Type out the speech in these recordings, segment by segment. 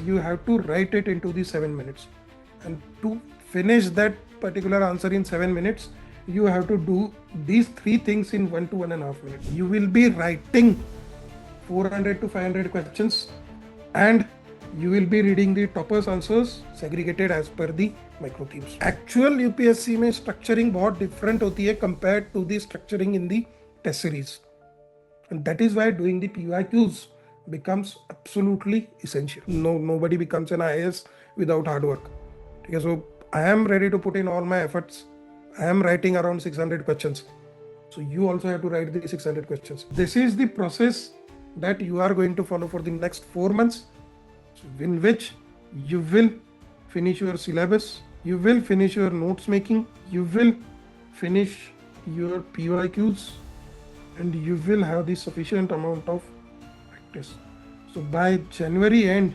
you have to write it into the 7 minutes, and to finish that particular answer in 7 minutes, you have to do these 3 things in 1 to 1.5 minutes. You will be writing 400 to 500 questions, and you will be reading the toppers answers segregated as per the micro themes. Actual UPSC में structuring बहुत different होती है compared to the structuring in the test series, and that is why doing the PYQs becomes absolutely essential. Nobody becomes an IAS without hard work. Okay, so I am ready to put in all my efforts. I am writing around 600 questions. So you also have to write the 600 questions. This is the process that you are going to follow for the next 4 months, in which you will finish your syllabus, you will finish your notes making, you will finish your PYQs, and you will have the sufficient amount of practice. So by January end,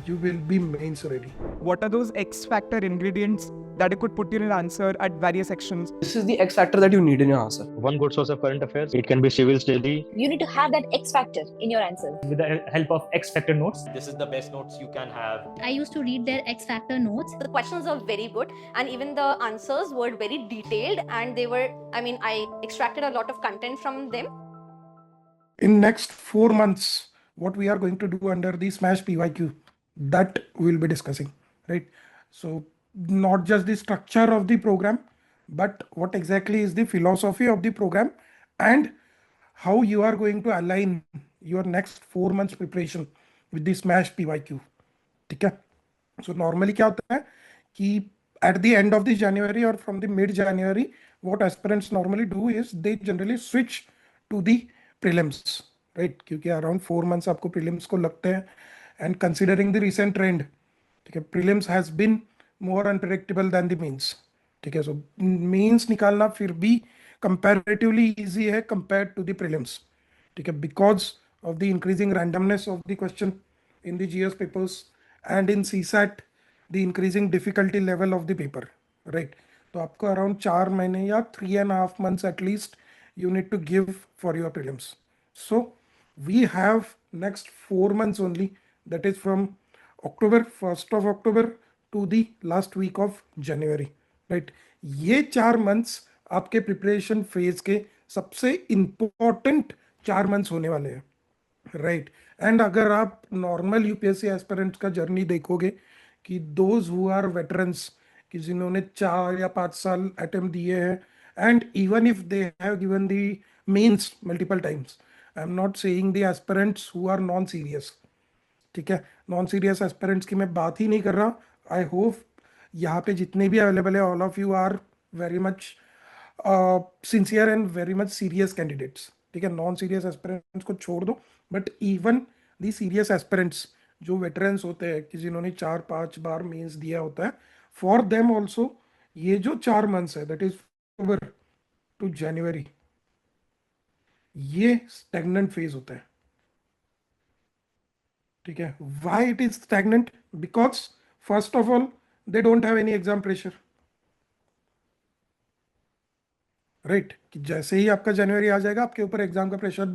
you will be mains ready. What are those X factor ingredients that you could put in an answer at various sections? This is the X factor that you need in your answer. One good source of current affairs, it can be Civilsdaily. You need to have that X factor in your answer. With the help of X factor notes, this is the best notes you can have. I used to read their X factor notes. The questions are very good, and even the answers were very detailed, and they were, I extracted a lot of content from them. In next 4 months, what we are going to do under the Smash PYQ, that we'll be discussing, right? So not just the structure of the program, but what exactly is the philosophy of the program, and how you are going to align your next 4 months preparation with the Smash PYQ. ठीक है? So normally क्या होता है कि at the end of the January or from the mid January, what aspirants normally do is they generally switch to the prelims, right? क्योंकि around 4 months आपको prelims को लगते हैं, and considering the recent trend, ठीक है, prelims has been more unpredictable than the mains. ठीक है, so mains निकालना फिर भी comparatively easy है compared to the prelims. ठीक है, because of the increasing randomness of the question in the GS papers, and in CSAT the increasing difficulty level of the paper, right? तो आपको around 4 महीने या 3.5 months at least you need to give for your prelims. So we have next 4 months only, that is from October, 1st of October to the last week of January, right? ये 4 months आपके preparation phase के सबसे important 4 months होने वाले हैं, right? And अगर आप normal UPSC aspirants का journey देखोगे कि those who are veterans, कि जिन्होंने 4 या 5 साल attempt दिए हैं, and even if they have given the mains multiple times, I am not saying the aspirants who are non-serious, ठीक है, नॉन सीरियस एस्पिरेंट्स की मैं बात ही नहीं कर रहा. आई होप यहाँ पे जितने भी अवेलेबल है, all of you are very much sincere and very much serious candidates. ठीक है, नॉन सीरियस एस्पिरेंट्स को छोड़ दो, but even the serious aspirants जो वेटरन्स होते हैं कि जिन्होंने 4-5 बार मेंस दिया होता है, फॉर देम ऑल्सो ये जो 4 मंथ्स है, दैट इज अक्टूबर टू जनवरी, ये स्टैग्नेंट फेज होता है. ठीक है, why it is stagnant? Because first of all they don't have any exam pressure, right? कि जैसे ही आपका जनवरी आ जाएगा आपके ऊपर एग्जाम का प्रेशर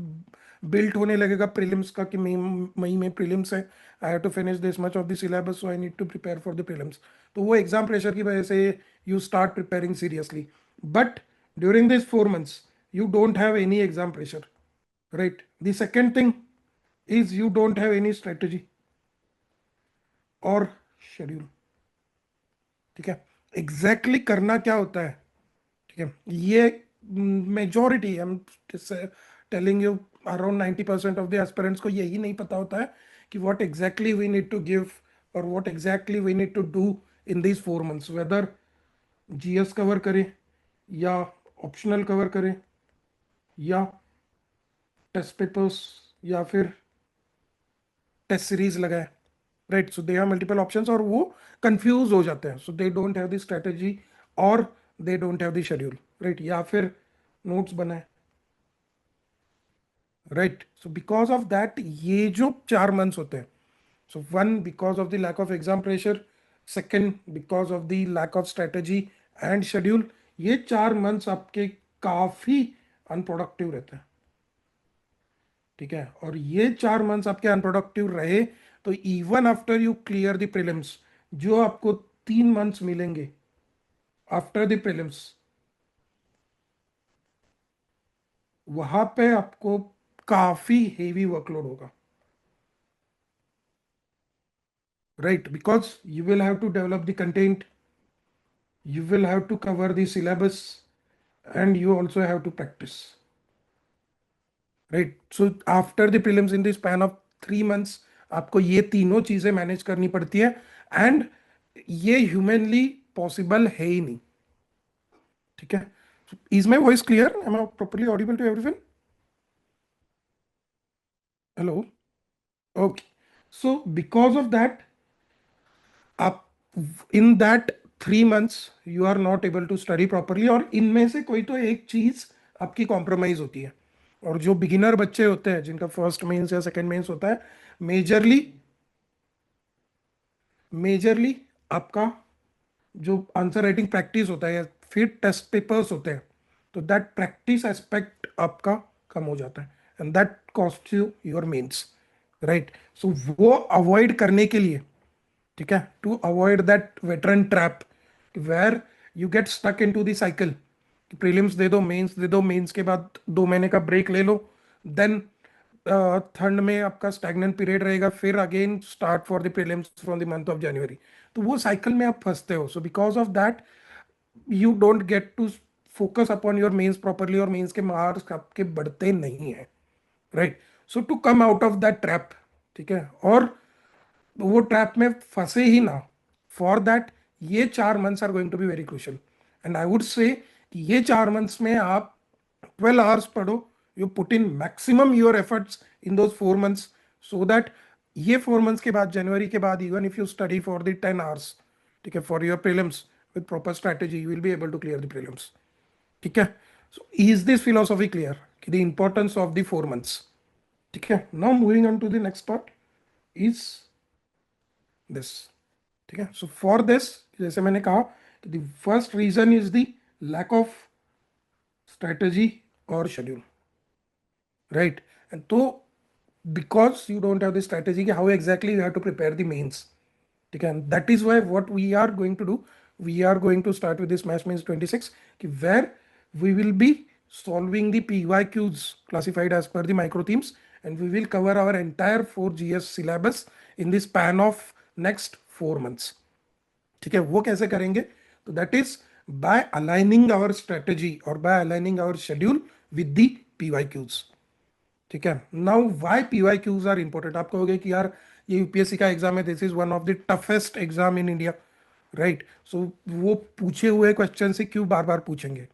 बिल्ट होने लगेगा प्रीलिम्स का, कि मई में प्रीलिम्स है, I have to finish this much of the syllabus, so I need to prepare for the prelims. तो वो एग्जाम प्रेशर की वजह से you start preparing seriously, but during this 4 months you don't have any exam pressure, right? The second thing is you don't have any strategy or schedule. ठीक है, exactly करना क्या होता है, ठीक है, ये majority, I'm telling you around 90% of the aspirants को यही नहीं पता होता है कि what exactly we need to give or what exactly we need to do in these 4 months, whether GS cover करें या optional cover करें या test papers या फिर टेस्ट सीरीज लगाए, right? So they have multiple options और वो confuse हो जाते हैं. So they don't have the strategy और they don't have the schedule, right? या फिर नोट्स बनाए, right? So because of that ये जो 4 months होते हैं, so 1 because of the lack of exam pressure, second because of the lack of strategy and schedule, ये 4 months आपके काफी अनप्रोडक्टिव रहते हैं. ठीक है, और ये 4 months आपके अनप्रोडक्टिव रहे तो even after you clear the prelims, जो आपको 3 मंथ्स मिलेंगे आफ्टर द प्रीलिम्स, वहां पे आपको काफी हेवी वर्कलोड होगा, right? Because you will have to develop the content, you will have to cover the syllabus, and you also have to practice, right? So after the prelims, in the span of 3 months, आपको ये तीनों चीजें manage करनी पड़ती है, and ये humanly possible है ही नहीं, ठीक है? Is my voice clear? Am I properly audible to everyone? Hello? Okay, so because of that, आप in that 3 months you are not able to study properly, और इनमें से कोई तो एक चीज आपकी कॉम्प्रोमाइज होती है। और जो बिगिनर बच्चे होते हैं, जिनका फर्स्ट मेंस या सेकंड मेंस होता है, मेजरली आपका जो आंसर राइटिंग प्रैक्टिस होता है या फिर टेस्ट पेपर्स होते हैं, तो दैट प्रैक्टिस एस्पेक्ट आपका कम हो जाता है, and that cost you your mains, right? So वो अवॉइड करने के लिए, ठीक है, to avoid that veteran trap where you get stuck into the cycle, prelims दे दो, मेंस के बाद 2 महीने का ब्रेक ले लो, देन थर्ड में आपका स्टैग्नेंट पीरियड रहेगा, फिर again start for the prelims from the month of January, तो वो साइकिल में आप फंसते हो। So because of that you don't get to focus upon your mains properly, और मेंस के मार्क्स आपके बढ़ते नहीं है, right? So to come out of that trap, ठीक है, और वो ट्रैप में फंसे ही ना, फॉर दैट ये 4 months are going to be very crucial, and I would say कि ये 4 मंथ्स में आप 12 आवर्स पढ़ो, you put in maximum your efforts in those 4 months, so that ये 4 मंथ्स के बाद, जनवरी के बाद, even if you study for the 10 hours, ठीक है, for your prelims with proper strategy, you will be able to clear the prelims, ठीक है? So is this philosophy clear कि the importance of the 4 months, ठीक है? Now moving on to the next part is this, ठीक है? So for this, जैसे मैंने कहा कि the first reason is the lack of strategy और शेड्यूल, राइट? एंड तो because you don't have the strategy कि how exactly you have to prepare the mains, ठीक है, that is why what we are going to do, we are going to start with this maths mains 26 कि where we will be solving the PYQs classified as per the micro themes, and we will cover our entire 4GS syllabus in the span of next 4 months, ठीक है? वो कैसे करेंगे? तो that is by aligning our strategy और by aligning our schedule with the PYQs, ठीक है? Now why PYQs are important? आप कहोगे कि यार ये यूपीएससी का एग्जाम है, this is one of the toughest exam in India, right? So वो पूछे हुए क्वेश्चन से क्यों बार बार पूछेंगे,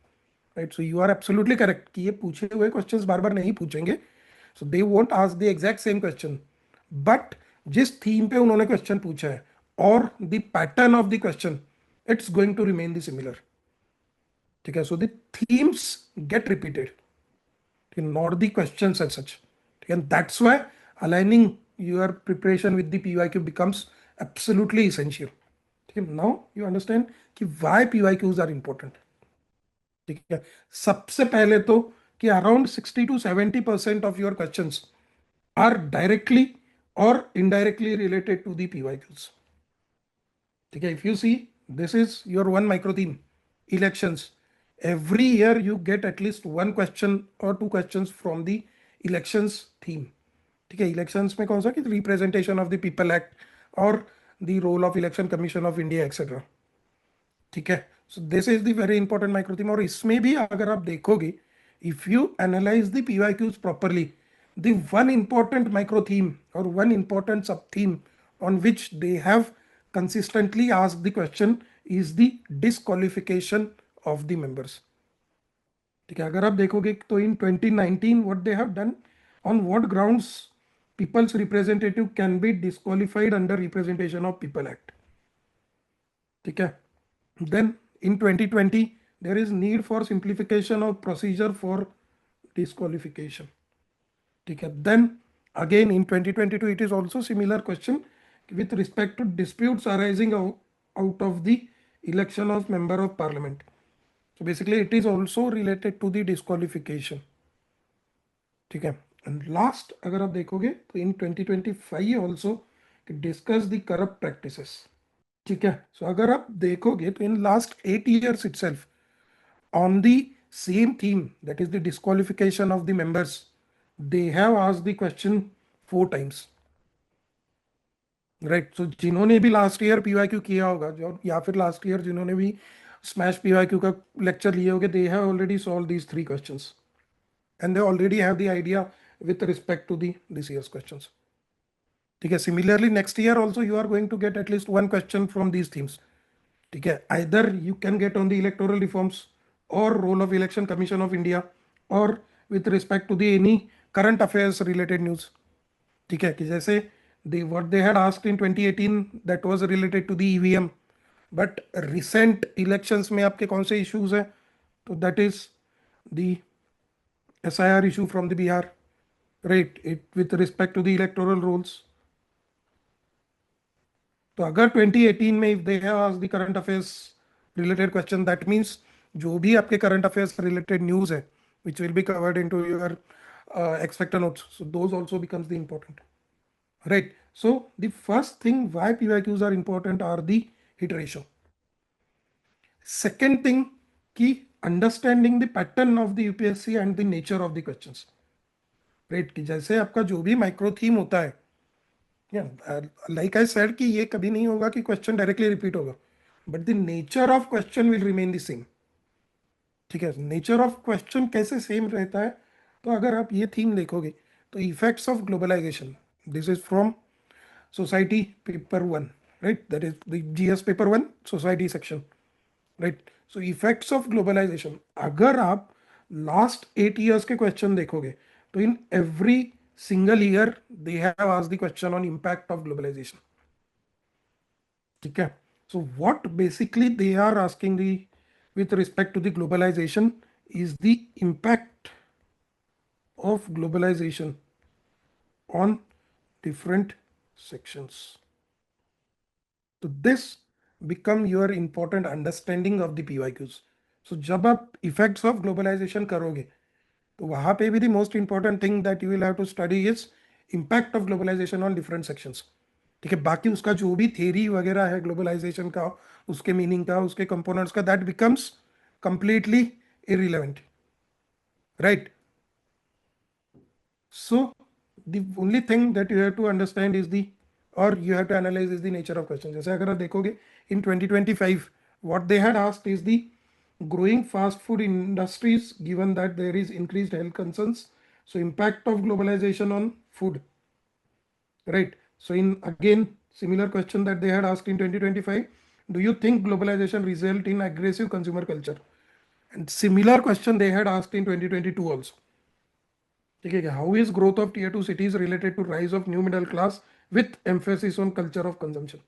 राइट? So you are absolutely correct कि ये पूछे हुए क्वेश्चंस बार बार नहीं पूछेंगे, सो दे won't ask the exact same question, but जिस थीम पे उन्होंने क्वेश्चन पूछा है और the pattern of the question, it's going to remain the similar, ठीक है? So the themes get repeated, not the questions as such, ठीक है? That's why aligning your preparation with the PYQ becomes absolutely essential, ठीक है? Now you understand कि why PYQs are important, ठीक है? सबसे पहले तो कि around 60 to 70% of your questions are directly और indirectly related to the PYQs, ठीक है? If you see, this is your one micro theme, elections, every year you get at least 1 question और 2 questions from the elections theme, ठीक है? Elections में कौन सा कि representation of the people act और the role of election commission of India etcetera, ठीक है? So this is the very important micro theme, और इसमें भी अगर आप देखोगे, if you analyse the PYQs properly, the one important micro theme और वन इंपॉर्टेंट सब theme on which they have consistently asked the question is the disqualification of the members, ठीक है? अगर आप देखोगे तो in 2019 what they have done, on what grounds people's representative can be disqualified under representation of people act, ठीक है? Then in 2020 there is need for simplification of procedure for disqualification, ठीक है? Then again in 2022 it is also similar question with respect to disputes arising out of the election of member of parliament, so basically it is also related to the disqualification, ठीक है? And last अगर आप देखोगे तो in 2025 also discuss the corrupt practices. ठीक है, सो अगर आप देखोगे तो in last 8 years itself on the same theme, that is the disqualification of the members, they have asked the question 4 times, right. So जिन्होंने भी लास्ट ईयर पीवाईक्यू किया होगा, जो या फिर लास्ट ईयर जिन्होंने भी स्मैश पीवाईक्यू का लेक्चर लिए होंगे, they have already solve these 3 questions and they already have the idea with respect to this years questions. ठीक है, similarly next year also you are going to get at least 1 question from these themes. ठीक है, either you can get on the electoral reforms और role of election commission of India और with respect to the any current affairs related news. ठीक है, कि जैसे what they had asked in 2018 that was related to the EVM, but recent elections में आपके कौन से issues है, तो that is the SIR issue from the Bihar, right, it with respect to the electoral rolls। तो अगर 2018 में if they have asked the current affairs related question, that means जो भी आपके current affairs related news है which will be covered into your expected notes, so those also becomes the important, right? So the first thing why PYQs are important are the hit ratio. Second thing कि understanding the pattern of the UPSC and the nature of the questions, right? कि जैसे आपका जो भी micro theme होता है, like I said कि ये कभी नहीं होगा कि क्वेश्चन डायरेक्टली रिपीट होगा, but the nature of question will remain the same. ठीक है, नेचर ऑफ क्वेश्चन कैसे सेम रहता है, तो अगर आप ये थीम देखोगे तो effects of globalisation, this is from society paper 1, right, that is the GS paper 1 society section, right? So effects of globalization, अगर आप लास्ट 8 years के क्वेश्चन देखोगे तो in every single year they have asked the question on impact of globalization। ठीक है, so what basically they are asking the with respect to the globalization is the impact of globalization on different sections। तो this become your important understanding of the PYQs। so जब आप effects of globalization करोगे तो वहां पे भी the most important thing that you will have to study is impact of globalization on different sections। ठीक है, बाकी उसका जो भी theory वगैरह है ग्लोबलाइजेशन का, उसके मीनिंग का, उसके कंपोनेंट्स का, that becomes completely irrelevant, right? so the only thing that you have to understand is the, or you have to analyze is the nature of question। जैसे अगर आप देखोगे in 2025 what they had asked is the growing fast food industries given that there is increased health concerns, so impact of globalization on food, right? So in again similar question that they had asked in 2025, do you think globalization result in aggressive consumer culture? And similar question they had asked in 2022 also। ठीक है, how is growth of tier 2 cities related to rise of new middle class with emphasis on culture of consumption?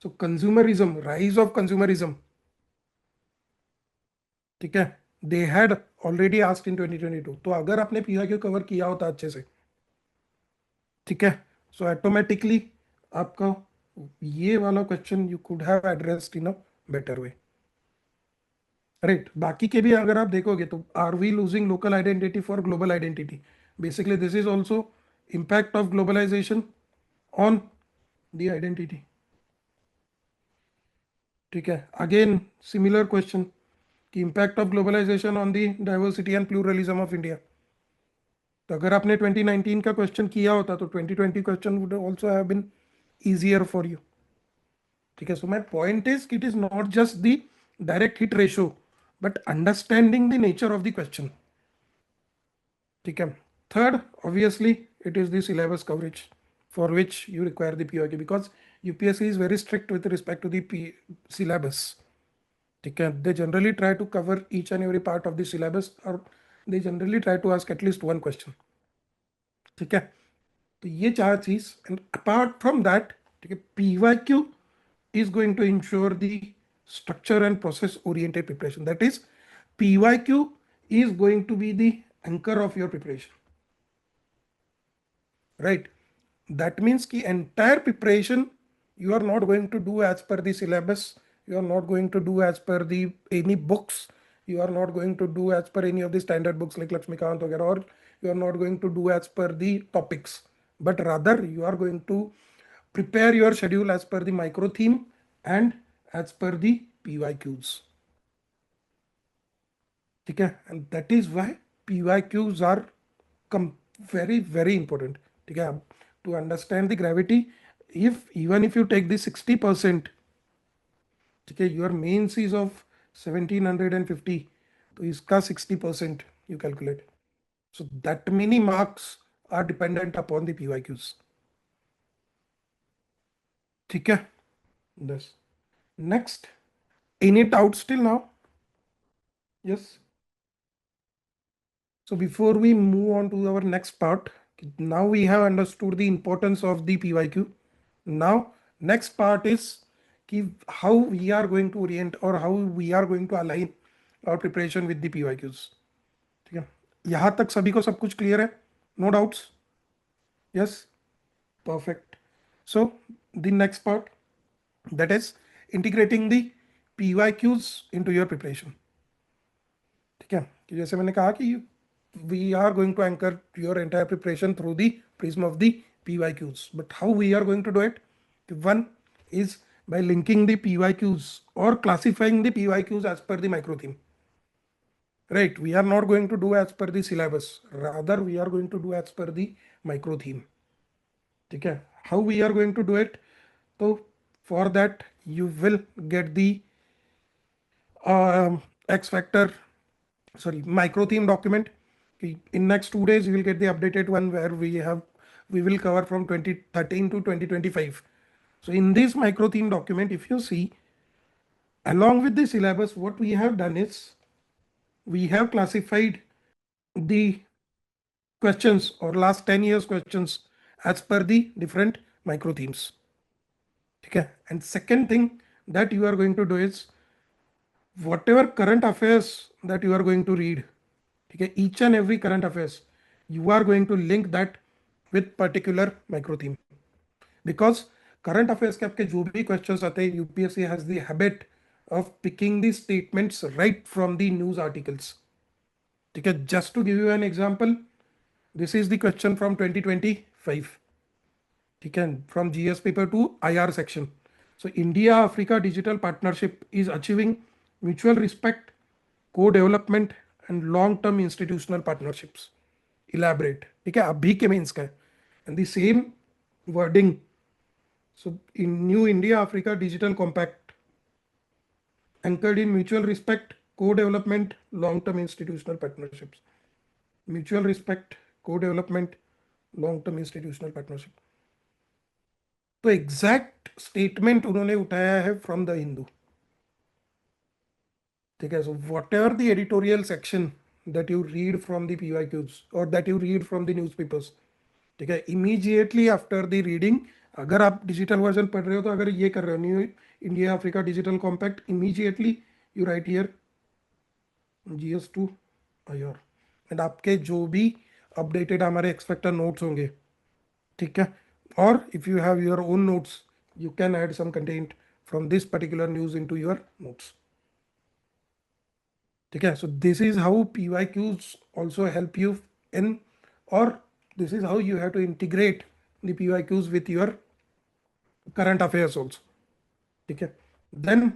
so consumerism, rise of consumerism, ठीक है, they had already asked in 2022। तो अगर आपने PYQ cover किया होता अच्छे से, ठीक है, so automatically आपका ये वाला question you could have addressed in a better way, right? बाकी के भी अगर आप देखोगे तो are we losing local identity for global identity? Basically this is also impact of globalization on the identity। ठीक है, अगेन सिमिलर क्वेश्चन कि impact of globalisation on the diversity and pluralism of India. तो अगर आपने 2019 का question किया होता तो 2020 question would also have been easier for you. ठीक है, so my point is it is not just the direct hit ratio but understanding the nature of the question. ठीक है, third obviously it is the syllabus coverage for which you require the PYQ because UPSC is very strict with respect to the syllabus। ठीक है, they generally try to cover each and every part of the syllabus or they generally try to ask at least one question। ठीक है, तो ये 4 चीज and apart from that, ठीक है, PYQ is going to ensure the structure and process oriented preparation, that is PYQ is going to be the anchor of your preparation, right? That means ki entire preparation you are not going to do as per the syllabus, you are not going to do as per the any books, you are not going to do as per any of the standard books like Lakshmikant वगैरह, or you are not going to do as per the topics, but rather you are going to prepare your schedule as per the micro theme and as per the PYQs. Okay, and that is why PYQs are very, very important. Okay, to understand the gravity, even if you take the 60%, okay, your mains is of 1750, so iska 60% you calculate. So that many marks are dependent upon the PYQs. Okay, this. Next, any doubts till now? Yes. So before we move on to our next part, now we have understood the importance of the PYQ. Now, next part is how we are going to orient or how we are going to align our preparation with the PYQs. ठीक है, यहाँ तक सभी को सब कुछ clear है? No doubts? Yes? Perfect. So, the next part, that is integrating the PYQs into your preparation. ठीक है, कि जैसे मैंने कहा कि we are going to anchor your entire preparation through the prism of the PYQs. But how we are going to do it? One is by linking the PYQs or classifying the PYQs as per the micro theme. Right, we are not going to do as per the syllabus, rather we are going to do as per the micro theme. Okay, how we are going to do it? So for that you will get the X factor, micro theme document. In next 2 days you will get the updated one where we will cover from 2013 to 2025. So in this micro theme document, if you see, along with the syllabus, what we have done is we have classified the questions or last 10 years questions as per the different micro themes. Okay, and second thing that you are going to do is whatever current affairs that you are going to read, okay, each and every current affairs, you are going to link that with particular micro theme. Because current affairs के आपके जो भी questions आते हैं, UPSC has the habit of picking the statements right from the news articles. ठीक है, just to give you an example, this is the question from 2025. ठीक है, from GS paper 2 IR section. So India Africa digital partnership is achieving mutual respect, co-development and long-term institutional partnerships. Elaborate. ठीक है, अभी के mains का है. And the same wording. So in New India Africa Digital Compact, anchored in mutual respect, co-development, long-term institutional partnerships. Mutual respect, co-development, long-term institutional partnership. तो exact statement उन्होंने उठाया है फ्रॉम द हिंदू. ठीक है, so what ever the editorial section that you read from the PYQs और that you read from the newspapers, ठीक है, immediately after the reading, अगर आप डिजिटल वर्जन पढ़ रहे हो तो अगर ये कर रहे हो new India Africa digital compact, immediately you right here GS2 IR and आपके जो भी अपडेटेड हमारे एक्सपेक्टर नोट्स होंगे, ठीक है, और if you have your own notes you can add some content from this particular news into your notes. Okay, so this is how PYQs also help you in, or this is how you have to integrate the PYQs with your current affairs also. Okay, then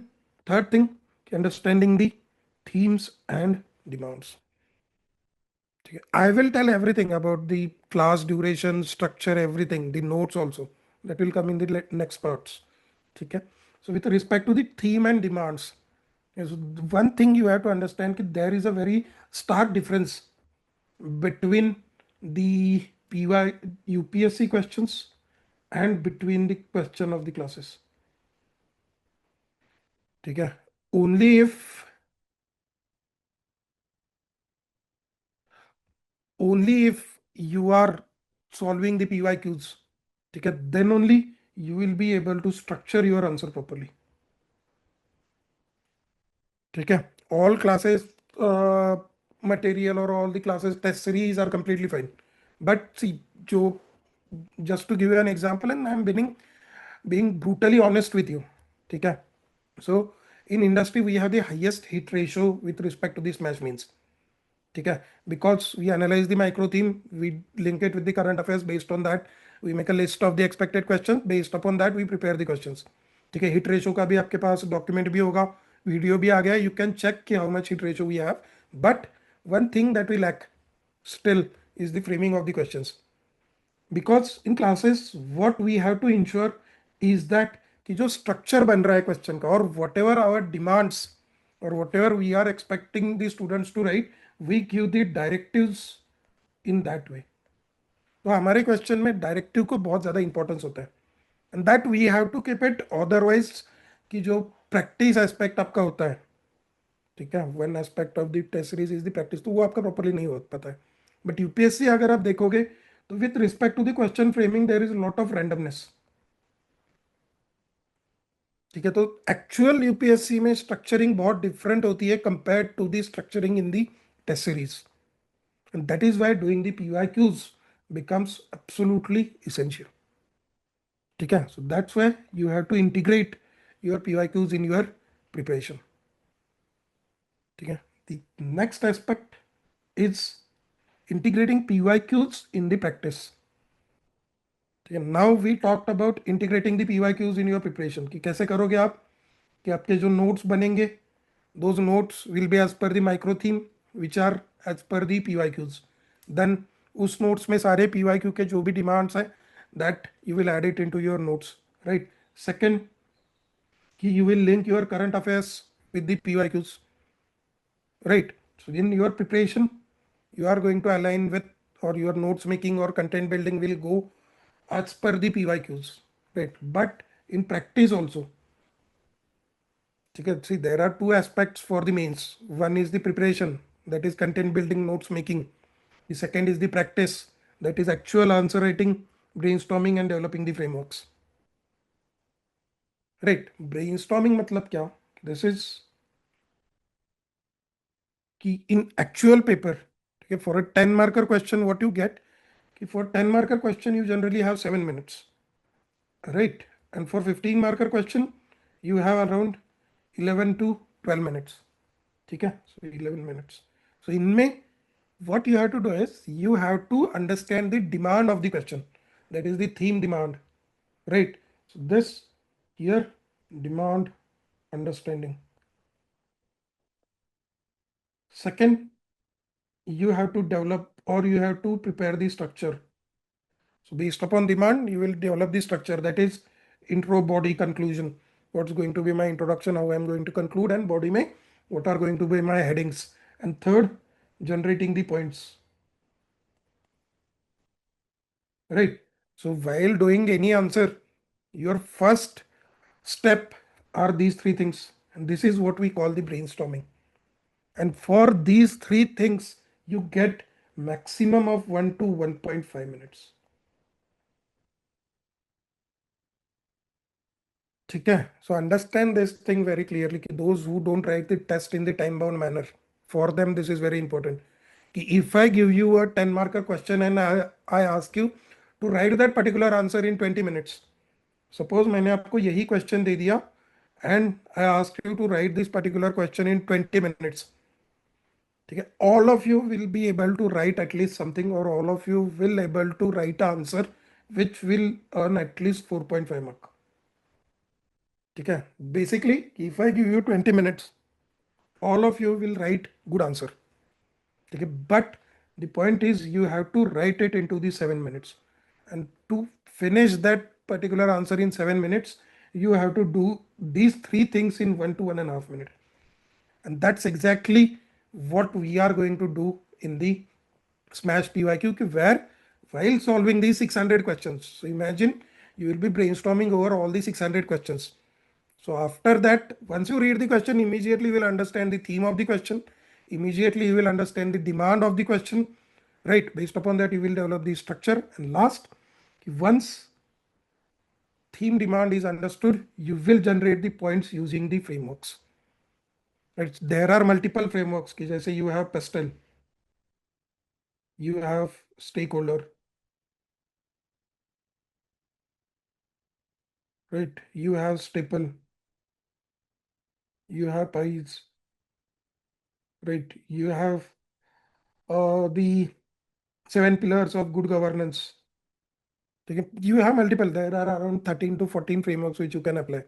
third thing, understanding the themes and demands. Okay, I will tell everything about the class duration, structure, everything, the notes also. That will come in the next parts. Okay, so with respect to the theme and demands, yes, one thing you have to understand that there is a very stark difference between the UPSC questions and between the question of the classes. Okay, only if you are solving the PYQs, okay, then only you will be able to structure your answer properly. Okay, all classes material or all the classes test series are completely fine, but see, just to give you an example, and I'm being brutally honest with you. Okay, so in industry we have the highest hit ratio with respect to the smash means. Okay, because we analyze the micro theme, we link it with the current affairs, based on that we make a list of the expected questions, based upon that we prepare the questions. ठीक है, hit ratio का भी आपके पास document भी होगा, video भी आ गया, you can check कि how much hit ratio we have. But one thing that we lack still is the framing of the questions, because in classes what we have to ensure is that कि जो structure बन रहा है question का, और whatever our demands or whatever we are expecting the students to write, we give the directives in that way. तो हमारे question में डायरेक्टिव को बहुत ज़्यादा इंपॉर्टेंस होता है, and that we have to keep it, otherwise कि जो प्रैक्टिस एस्पेक्ट आपका होता है, ठीक है, one aspect of the test series is the practice, तो वो आपका प्रॉपरली नहीं हो पाता है. बट यूपीएससी अगर आप देखोगे तो with respect to the question framing there is lot of randomness. ठीक है, तो एक्चुअल यूपीएससी में स्ट्रक्चरिंग बहुत डिफरेंट होती है compare to the structuring in the test series, and that is why doing the PYQs becomes absolutely essential. ठीक है, so that's why you have to integrate your PYQs in your preparation. ठीक है, the next aspect is integrating PYQs in the practice. ठीक है, now we talked about integrating the PYQs in your preparation, कि कैसे करोगे आप, कि आपके जो notes बनेंगे, those notes will be as per the micro theme which are as per the PYQs. Then उस notes में सारे PYQ के जो भी demands है, that you will add it into your notes, right? Second, कि you will link your current affairs with the PYQs, right? So in your preparation, you are going to align with, or your notes making or content building will go as per the PYQs, right? But in practice also, okay, see, there are two aspects for the mains. One is the preparation, that is content building, notes making. The second is the practice, that is actual answer writing, brainstorming and developing the frameworks. Right, brainstorming मतलब क्या? This is कि in actual paper, okay, for a 10 marker question what you get, कि for 10 marker question you generally have 7 minutes, right? And for 15 marker question you have around 11 to 12 minutes. ठीक है, so 11 minutes. So इनमें what you have to do is you have to understand the demand of the question, that is the theme demand, right? So this here, demand understanding. Second, you have to develop, or you have to prepare the structure. So based upon demand, you will develop the structure, that is intro, body, conclusion. What's going to be my introduction, how I'm going to conclude, and body mein what are going to be my headings. And third, generating the points. Right. So while doing any answer, your first step are these three things. And this is what we call the brainstorming. And for these three things, you get maximum of 1 to 1.5 minutes. Okay, so understand this thing very clearly. Those who don't write the test in the time bound manner, for them this is very important. If I give you a 10 marker question and I ask you to write that particular answer in 20 minutes, suppose मैंने आपको यही question दे दिया and I asked you to write this particular question in 20 minutes, ठीक है, all of you will be able to write at least something, or all of you will able to write an answer which will earn at least 4.5 mark. ठीक है, basically if I give you 20 minutes, all of you will write good answer. ठीक है, but the point is you have to write it into the 7 minutes, and to finish that particular answer in 7 minutes, you have to do these three things in 1 to 1.5 minutes. And that's exactly what we are going to do in the Smash PYQ, where while solving these 600 questions, so imagine you will be brainstorming over all the 600 questions. So after that, once you read the question, immediately you will understand the theme of the question. Immediately you will understand the demand of the question, right? Based upon that, you will develop the structure. And last, once theme demand is understood, you will generate the points using the frameworks. Right? There are multiple frameworks. Say you have Pestle, you have stakeholder, right? You have staple, you have pies, right? You have the 7 pillars of good governance. ठीक है, you have multiple, there are around 13 to 14 frameworks which you can apply,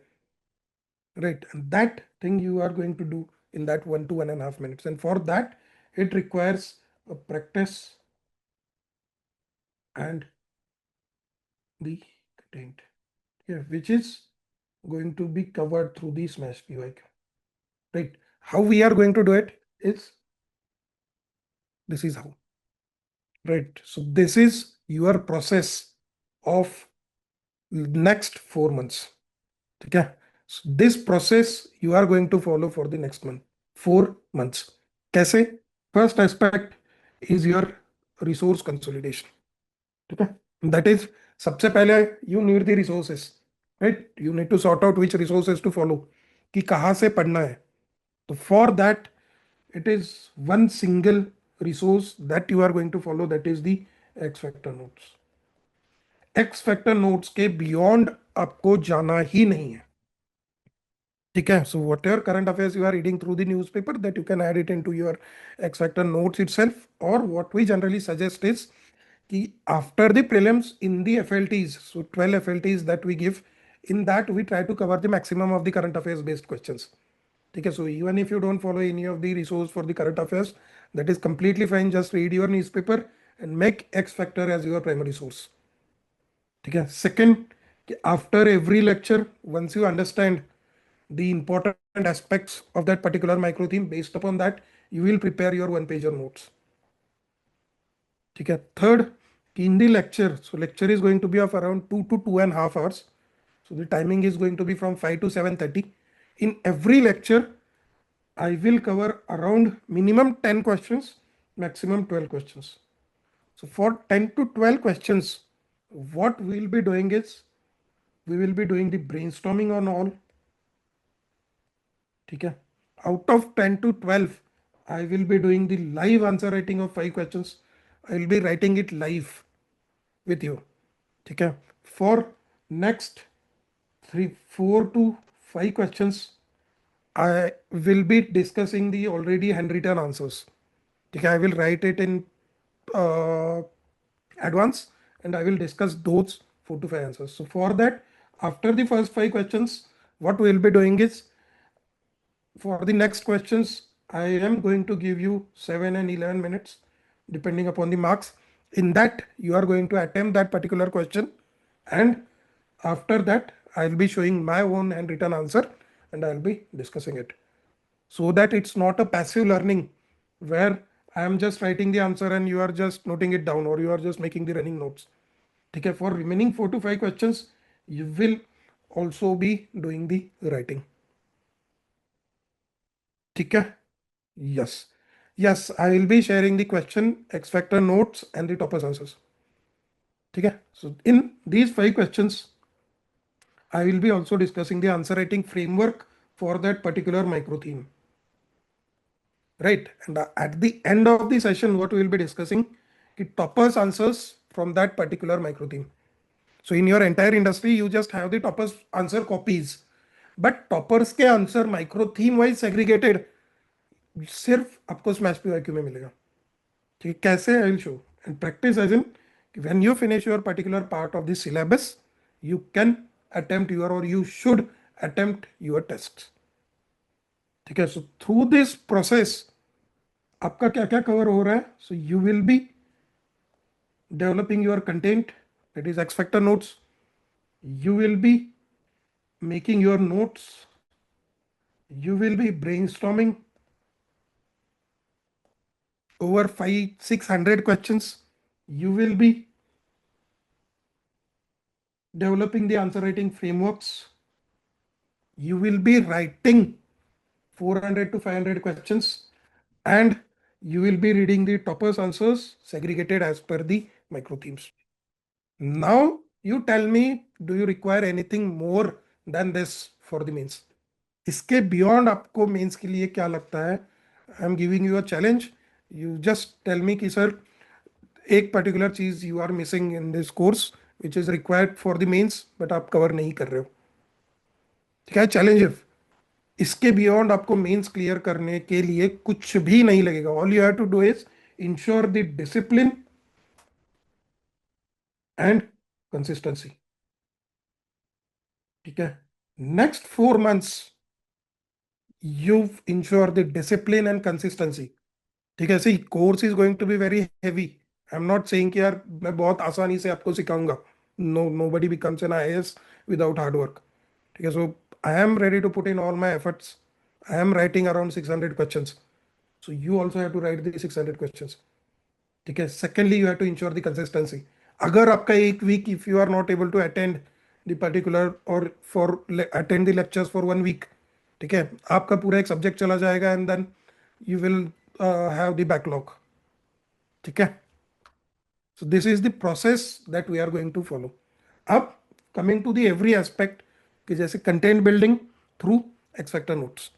right? And that thing you are going to do in that 1 to 1.5 minutes, and for that it requires a practice and the content, yeah, which is going to be covered through the smash PYQ, right? How we are going to do it is, this is how, right? So this is your process of next 4 months. Okay, so this process you are going to follow for the next month, 4 months. कैसे? First aspect is your resource consolidation. Okay, that is, सबसे पहले you need the resources, right? You need to sort out which resources to follow, कि कहाँ से पढ़ना है. So for that, it is one single resource that you are going to follow, that is the X factor notes. X factor notes के beyond आपको जाना ही नहीं है. ठीक है, so whatever current affairs you are reading through the newspaper, that you can add it into your X factor notes itself, or what we generally suggest is कि after the prelims in the FLTs, so 12 FLTs that we give, in that we try to cover the maximum of the current affairs based questions. ठीक है, so even if you don't follow any of the resource for the current affairs, that is completely fine. Just read your newspaper and make X factor as your primary source. ठीक है, second, after every lecture, once you understand the important aspects of that particular micro theme, based upon that you will prepare your 1-pager notes. ठीक है, third, in the lecture, so lecture is going to be of around 2 to 2.5 hours, so the timing is going to be from 5 to 7:30. In every lecture I will cover around minimum 10 questions, maximum 12 questions. So for 10 to 12 questions, what we will be doing is, we will be doing the brainstorming on all. ठीक है, out of 10 to 12 I will be doing the live answer writing of 5 questions. I will be writing it live with you. ठीक है, for next 4 to 5 questions I will be discussing the already handwritten answers. ठीक है, I will write it in advance and I will discuss those 4 to 5 answers. So for that, after the first 5 questions, what we will be doing is, for the next questions I am going to give you 7 and 11 minutes depending upon the marks. In that you are going to attempt that particular question, and after that I'll be showing my own handwritten answer and I'll be discussing it, so that it's not a passive learning where I am just writing the answer and you are just noting it down, or you are just making the running notes. Okay, for remaining 4 to 5 questions you will also be doing the writing. ठीक है, yes, I will be sharing the question, X factor notes and the toppers answers. ठीक है, so in these 5 questions I will be also discussing the answer writing framework for that particular micro theme, right? And at the end of the session what we will be discussing, the toppers answers from that particular micro theme. So in your entire industry you just have the toppers answer copies, but toppers के answer micro theme wise segregated सिर्फ आपको smash PYQ में मिलेगा. ठीक है, कैसे? I will show and practice as in when you finish your particular part of the syllabus you can attempt your, और you should attempt your test. ठीक है, सो थ्रू दिस प्रोसेस आपका क्या क्या कवर हो रहा है? So you will B developing your content, that is x factor notes. You will be making your notes, you will be brainstorming over 500-600 questions, you will be developing the answer writing frameworks, you will be writing 400 to 500 questions, and you will be reading the toppers answers segregated as per the micro themes. Now you tell me, do you require anything more than this for the mains? इसके beyond आपको mains के लिए क्या लगता है? I am giving you a challenge. You just tell me कि sir एक particular चीज you are missing in this course which is required for the mains but आप कवर नहीं कर रहे हो. ठीक है, चैलेंज. इसके बियॉन्ड आपको मेंस क्लियर करने के लिए कुछ भी नहीं लगेगा. All you have to do is ensure the discipline and consistency. ठीक है, next 4 months you ensure the discipline and consistency. ठीक है, see course is going to be very heavy. I am not saying कि यार मैं बहुत आसानी से आपको सिखाऊंगा, nobody becomes an IAS without hard work. ठीक है, so I am ready to put in all my efforts. I am writing around 600 questions, so you also have to write the 600 questions. ठीक है, secondly you have to ensure the consistency. अगर आपका एक week if you are not able to attend the particular और for attend the lectures for 1 week, ठीक है, आपका पूरा एक सब्जेक्ट चला जाएगा and then you will have the backlog. ठीक है, so this is the process that we are going to follow. अब coming to the every aspect, कि जैसे content building through X factor notes.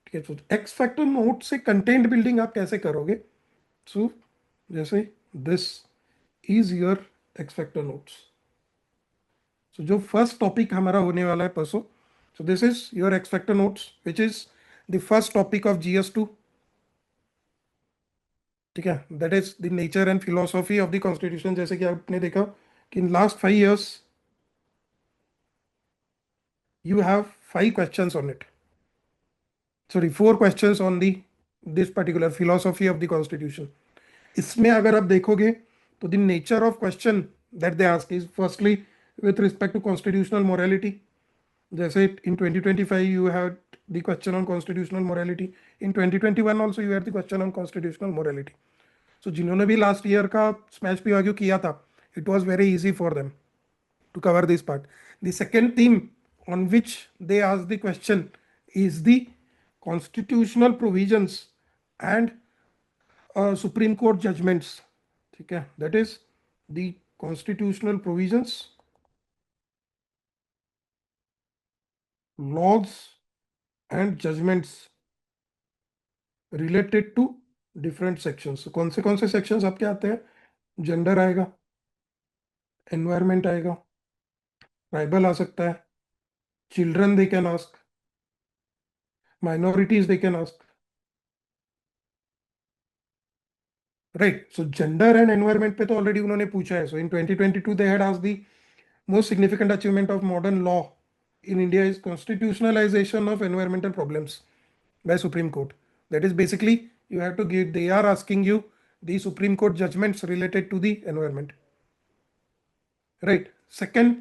ठीक है, तो एक्स फैक्टर नोट से content building आप कैसे करोगे? सो जैसे this is your X factor notes. So जो फर्स्ट टॉपिक हमारा होने वाला है परसों, so this is your X factor notes which is the first topic of GS2। ठीक है, that is the nature and philosophy of the constitution. जैसे कि आपने देखा कि in last 5 years you have 5 questions on it, sorry 4 questions on the this particular philosophy of the constitution. इसमें अगर आप देखोगे तो the nature of question that they ask is firstly with respect to constitutional morality. जैसे in 2025 you had the question on constitutional morality, in 2021 also you had the question on constitutional morality. So जिन्होंने भी last year का smash PYQ किया था, it was very easy for them to cover this part. The second theme on which they ask the question is the constitutional provisions and Supreme Court judgments. ठीक है, that is the constitutional provisions, laws and judgments related to different sections. So, कौन से sections आपके आते हैं? Gender आएगा, environment आएगा, tribal आ सकता है, children they can ask, minorities they can ask, right. So gender and environment पे तो ऑलरेडी उन्होंने पूछा है। सो इन 2022 they had asked the most significant achievement of modern law in India is constitutionalization of environmental problems by Supreme Court. That is basically you have to give, they are asking you the Supreme Court judgments related to the environment. Right. Second,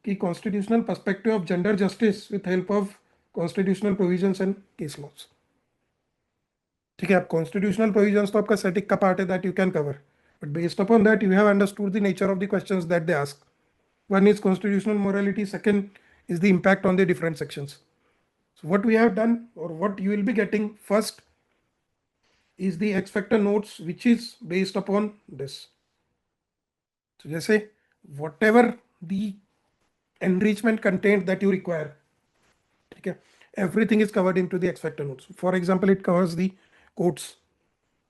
की constitutional perspective of gender justice with help of constitutional provisions and case laws. ठीक है, आप constitutional provisions तो आपका static का part है that you can cover, but based upon that you have understood the nature of the questions that they ask. One is constitutional morality, second is the impact on the different sections. So what we have done, or what you will be getting first, is the X factor notes, which is based upon this. So जैसे whatever the enrichment content that you require, ठीक है, everything is covered into the X factor notes. For example, it covers the quotes.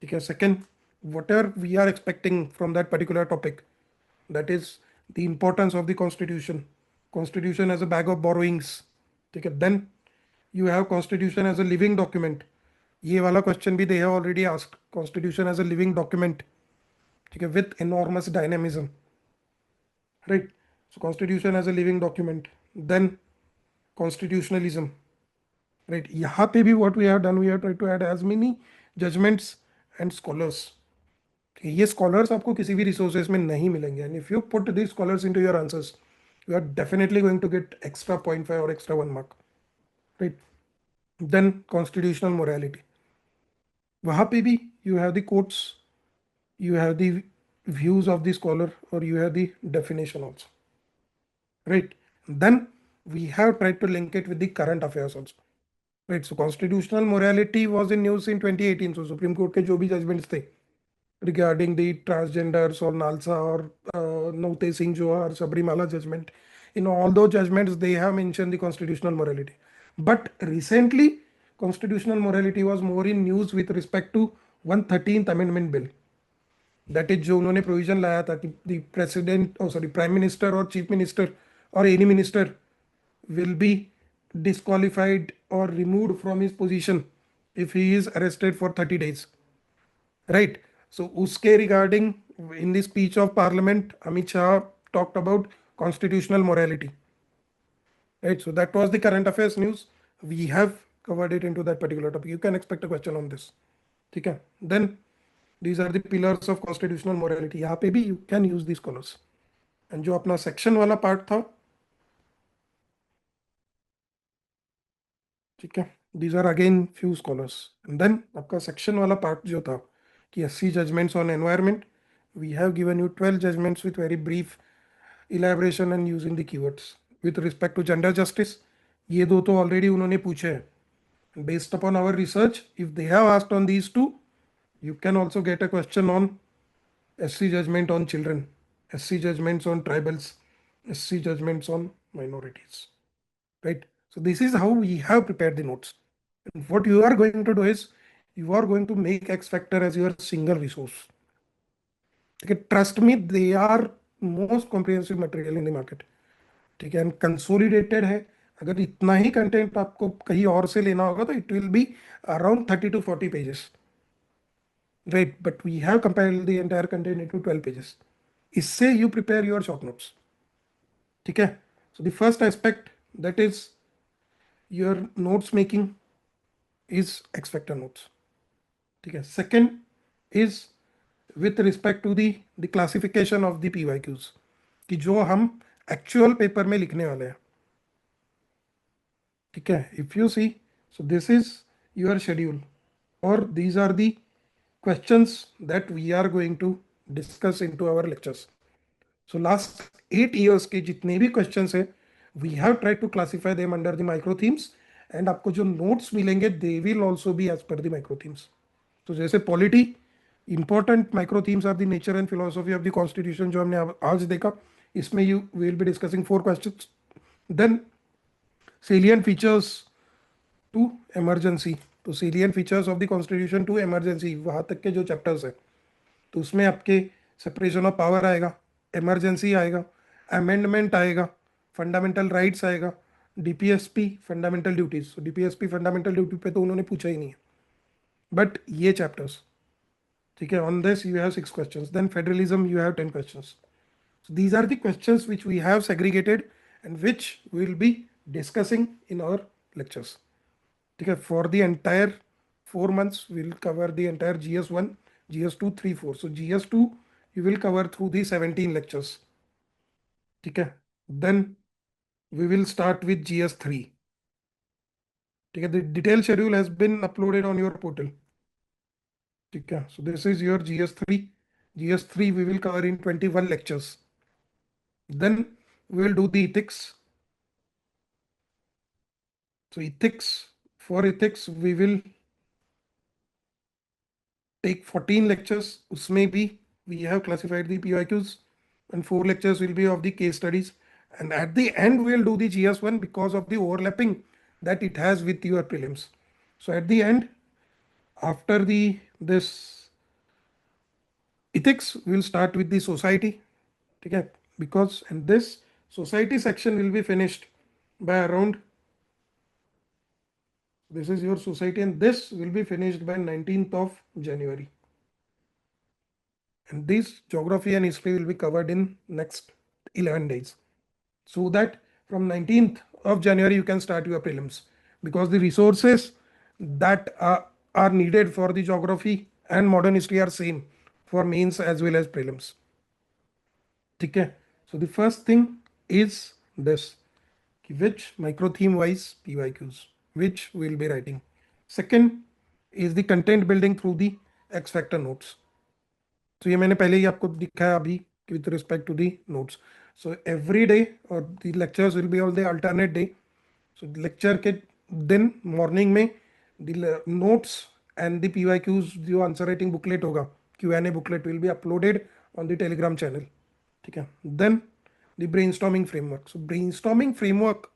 ठीक है, second, whatever we are expecting from that particular topic, that is the importance of the constitution as a bag of borrowings. ठीक है, then you have constitution as a living document. ये वाला question भी they have already asked, constitution as a living document, ठीक है, with enormous dynamism, right? So constitution as a living document, then constitutionalism, right? यहाँ पे भी what we have done, we have tried to add as many judgments and scholars. ये scholars आपको किसी भी resources में नहीं मिलेंगे, and if you put these scholars into your answers, you are definitely going to get extra 0.5 or extra 1 mark, right? Then constitutional morality, वहाँ पे भी you have the quotes, you have the views of the scholar, or you have the definition also, right? Then we have tried to link it with the current affairs also, right? So constitutional morality was in news in 2018. So Supreme Court के जो भी judgments थे regarding the transgenders or Nalsa or Note Singh Johar, Sabrimala judgment, in all those judgments they have mentioned the constitutional morality. But recently constitutional morality was more in news with respect to 113th amendment bill. That is जो उन्होंने provision लाया था कि the president, oh sorry, prime minister or chief minister or any minister will be disqualified or removed from his position if he is arrested for 30 days, right? So उसके regarding in the speech of parliament, Amit Shah talked about constitutional morality, right? So that was the current affairs news. We have covered it into that particular topic. You can expect a question on this. Okay. Then these are the pillars of constitutional morality. यहाँ पे भी you can use these colors. And जो अपना section वाला part था, ठीक है, these are again few scholars. And then आपका section वाला part जो था कि 80 judgments on environment, we have given you 12 judgments with very brief elaboration and using the keywords. With respect to gender justice, ये दो तो already उन्होंने पूछे हैं. Based upon our research, if they have asked on these two, you can also get a question on SC judgment on children, SC judgments on tribals, SC judgments on minorities, right? So this is how we have prepared the notes. And what you are going to do is you are going to make X Factor as your single resource. Okay, trust me, they are most comprehensive material in the market. ठीक है, and consolidated है. अगर इतना ही content आपको कहीं और से लेना होगा तो it will be around 30 to 40 pages, right? But we have compiled the entire content into 12 pages. इससे you prepare your short notes. ठीक है. So the first aspect, that is your notes making, is X factor notes. ठीक है. Second is with respect to the classification of the PYQs, कि जो हम actual paper में लिखने वाले हैं. ठीक है. If you see, so this is your schedule, or these are the questions that we are going to discuss into our lectures. So last 8 years के जितने भी questions है, we have tried to classify them under the micro themes, and आपको जो notes मिलेंगे they will also be as per the micro themes. तो जैसे polity, important micro themes are the nature and philosophy of the constitution जो हमने आज देखा, इसमें you will be discussing 4 questions. Then salient features to emergency, तो salient features of the constitution to emergency, वहां तक के जो chapters है, तो उसमें आपके separation of power आएगा, emergency आएगा, amendment आएगा, fundamental rights आएगा, DPSP fundamental duties. So DPSP fundamental duty पे तो उन्होंने पूछा ही नहीं है, but ये chapters, ठीक है. On this you have 6 questions. Then federalism you have 10 questions. So these are the questions which we have segregated and which we will be discussing in our lectures. Okay, for the entire 4 months we will cover the entire GS1, GS2, 3, 4. So GS2 you will cover through the 17 lectures. Okay, then we will start with GS3. Okay, the detailed schedule has been uploaded on your portal. Okay, so this is your GS3. GS3 we will cover in 21 lectures. Then we will do the ethics. So ethics, for ethics we will take 14 lectures. Usme bhi we have classified the PYQs, and 4 lectures will be of the case studies. And at the end we will do the GS1 because of the overlapping that it has with your prelims. So at the end, after this ethics, we will start with the society. Okay, because and this society section will be finished by around, this is your society, and this will be finished by 19th of January. And this geography and history will be covered in next 11 days. So that from 19th of January you can start your prelims, because the resources that are needed for the geography and modern history are same for mains as well as prelims. Okay. So the first thing is this, which micro theme wise PYQs which we will be writing. Second is the content building through the X factor notes. So ये मैंने पहले ही आपको दिखाया अभी with respect to the notes. So every day, or the lectures will be all the alternate day. So lecture के दिन morning में the notes and the PYQs जो answer writing booklet होगा, Q&A booklet will be uploaded on the Telegram channel. ठीक है. Then the brainstorming framework. So brainstorming framework,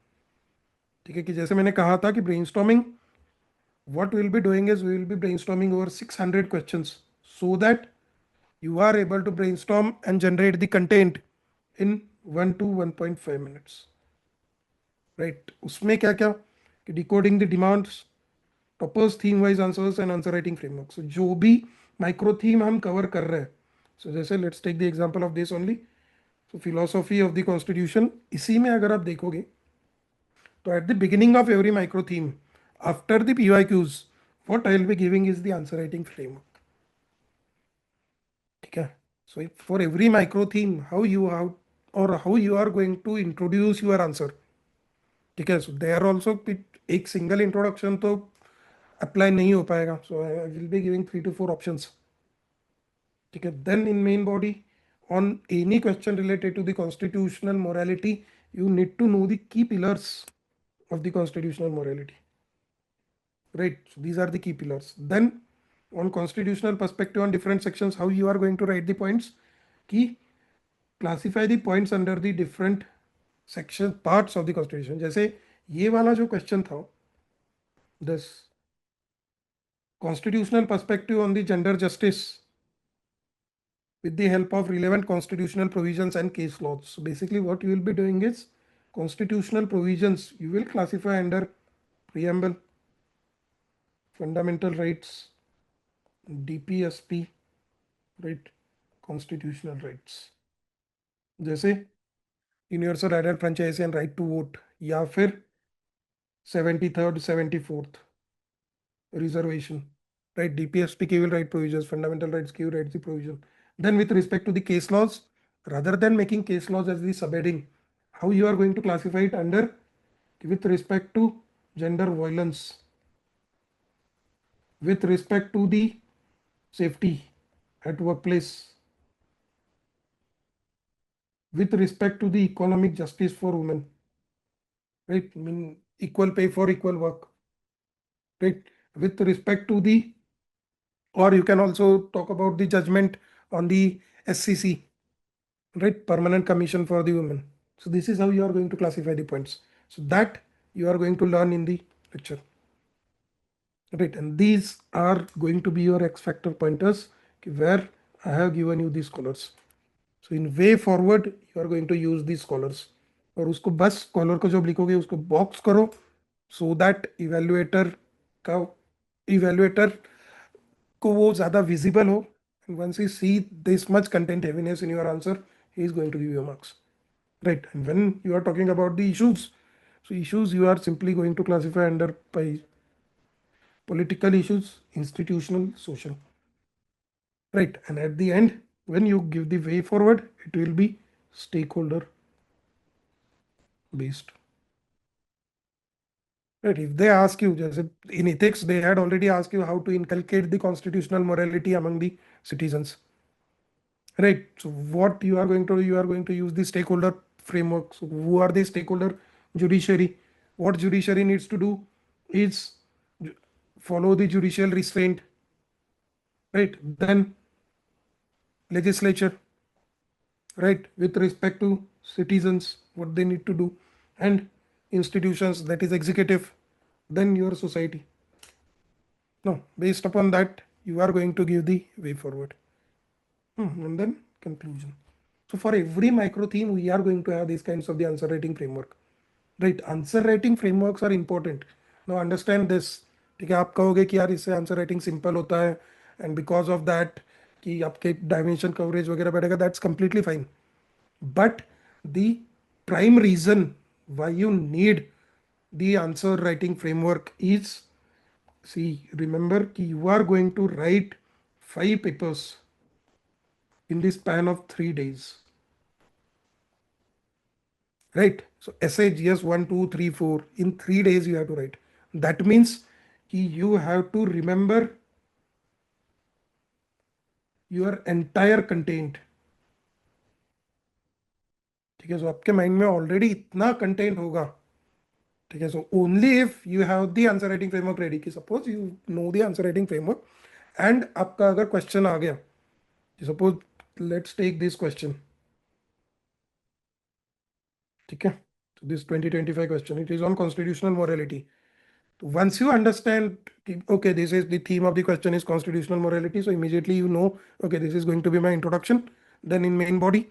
ठीक है, कि जैसे मैंने कहा था कि brainstorming, what we will be doing is we will be brainstorming over 600 questions so that you are able to brainstorm and generate the content in 1 to 1.5 minutes. Right? उसमें क्या क्या कि decoding the demands, toppers, theme wise answers and answer writing framework. So जो भी micro theme हम cover कर रहे हैं, so जैसे let's take the example of this only. So philosophy of the constitution, इसी में अगर आप देखोगे तो at the beginning of every micro theme, after the PYQs, what I will be giving is the answer writing framework. ठीक है? So for every micro theme, how you are going to introduce your answer. ठीक है? So there also एक single introduction तो apply नहीं हो पाएगा. So I will be giving 3 to 4 options. ठीक है? Then in main body, on any question related to the constitutional morality, you need to know the key pillars of the constitutional morality. Right? So these are the key pillars. Then on constitutional perspective on different sections, how you are going to write the points. Key classify the points under the different section parts of the constitution. जैसे ये वाला जो question था, this constitutional perspective on the gender justice with the help of relevant constitutional provisions and case laws. So basically what you will be doing is constitutional provisions you will classify under preamble, fundamental rights, DPSP, right, constitutional rights. जैसे universal right and franchise and right to vote, या फिर 73rd 74th reservation, right, DPSP civil right provisions, fundamental rights civil rights the provision. Then with respect to the case laws, rather than making case laws as the subheading, how you are going to classify it under with respect to gender violence, with respect to the safety at workplace, with respect to the economic justice for women, right, I mean equal pay for equal work, right, with respect to the, or you can also talk about the judgment on the SCC, right, permanent commission for the women. So this is how you are going to classify the points, so that you are going to learn in the lecture, right, and these are going to be your X factor pointers where I have given you these colors. So in way forward you are going to use these colors, और उसको बस collar को जब लिखोगे उसको box करो so that evaluator को वो ज़्यादा visible हो, and once you see this much content heaviness in your answer, he is going to give you marks, right? And when you are talking about the issues, so issues you are simply going to classify under by political issues, institutional, social, right? And at the end, when you give the way forward, it will be stakeholder based. Right, if they ask you, just in ethics, they had already asked you how to inculcate the constitutional morality among the citizens. Right. So what you are going to do, you are going to use the stakeholder framework. So who are the stakeholder? Judiciary. What judiciary needs to do is follow the judicial restraint. Right. Then legislature. Right. With respect to citizens, what they need to do, and institutions, that is executive, then your society. No, based upon that, you are going to give the way forward. And then conclusion. So for every micro theme, we are going to have these kinds of the answer writing framework, right? Answer writing frameworks are important. Now understand this. ठीक है, आप कहोगे कि यार इससे answer writing simple होता है and because of that कि आपके डायमेंशन कवरेज वगैरह बढ़ेगा, that's completely fine. But the prime reason why you need the answer writing framework is, see, remember you are going to write 5 papers in the span of 3 days, right? So essay GS 1 2 3 4 in 3 days you have to write. That means you have to remember your entire content. ठीक है, सो आपके mind में already इतना content होगा. ठीक है, so only if you have the answer writing framework ready, कि suppose you know the answer writing framework and आपका अगर क्वेश्चन आ गया, suppose let's take this question. ठीक है, so this 2025 question, it is on constitutional morality. So once you understand, okay, this is the theme of the question is constitutional morality, so immediately you know, okay, this is going to be my introduction. Then in main body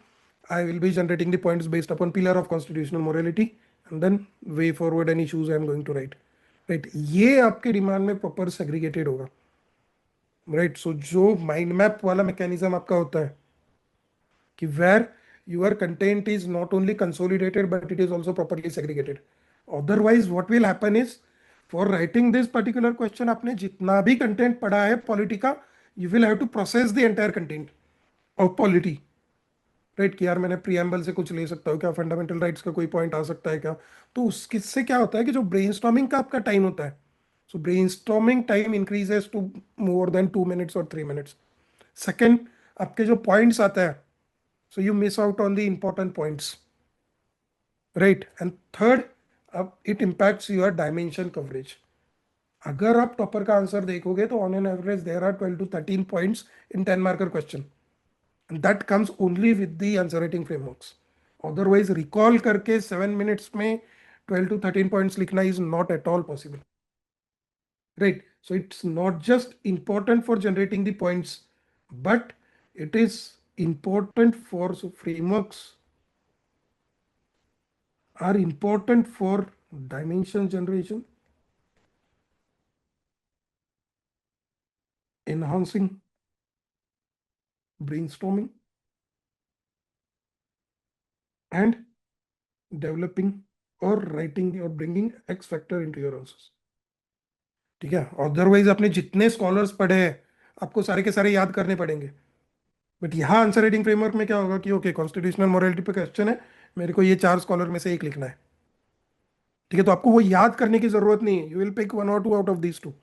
I will be generating the points based upon pillar of constitutional morality, and then way forward and issues I am going to write, right? ये आपके demand में proper segregated होगा, right? सो जो mind map वाला mechanism आपका होता है कि where your content is not only consolidated but it is also properly segregated. Otherwise what will happen is, for writing this particular question, आपने जितना भी content पढ़ा है पॉलिटी का, you will have to process the entire content of polity, right कि यार मैंने preamble से कुछ ले सकता हूँ क्या, फंडामेंटल राइट्स का कोई पॉइंट आ सकता है क्या. तो उससे क्या होता है कि जो ब्रेनस्टॉर्मिंग का आपका टाइम होता है, so brainstorming time increases to more than 2 minutes और 3 minutes. सेकेंड, आपके जो पॉइंट्स आता है, so you miss out on the important points, right. And third, अब it impacts your dimension coverage. अगर आप टॉपर का आंसर देखोगे तो on an average there are 12 to 13 points in 10 marker question. And that comes only with the answer writing frameworks. Otherwise recall करके 7 minutes में 12 to 13 points लिखना is not at all possible, right? So it's not just important for generating the points, but it is important for, so frameworks are important for dimension generation, enhancing brainstorming, and developing or writing or bringing X factor into your answers. ठीक है. Otherwise आपने जितने scholars पढ़े हैं आपको सारे के सारे याद करने पड़ेंगे. बट यहाँ आंसर राइटिंग फ्रेमवर्क में क्या होगा कि ओके कॉन्स्टिट्यूशनल मोरालिटी पे क्वेश्चन है, मेरे को ये 4 स्कॉलर में से एक लिखना है. ठीक है, तो आपको वो याद करने की जरूरत नहीं है. You will pick 1 or 2 out of these 2,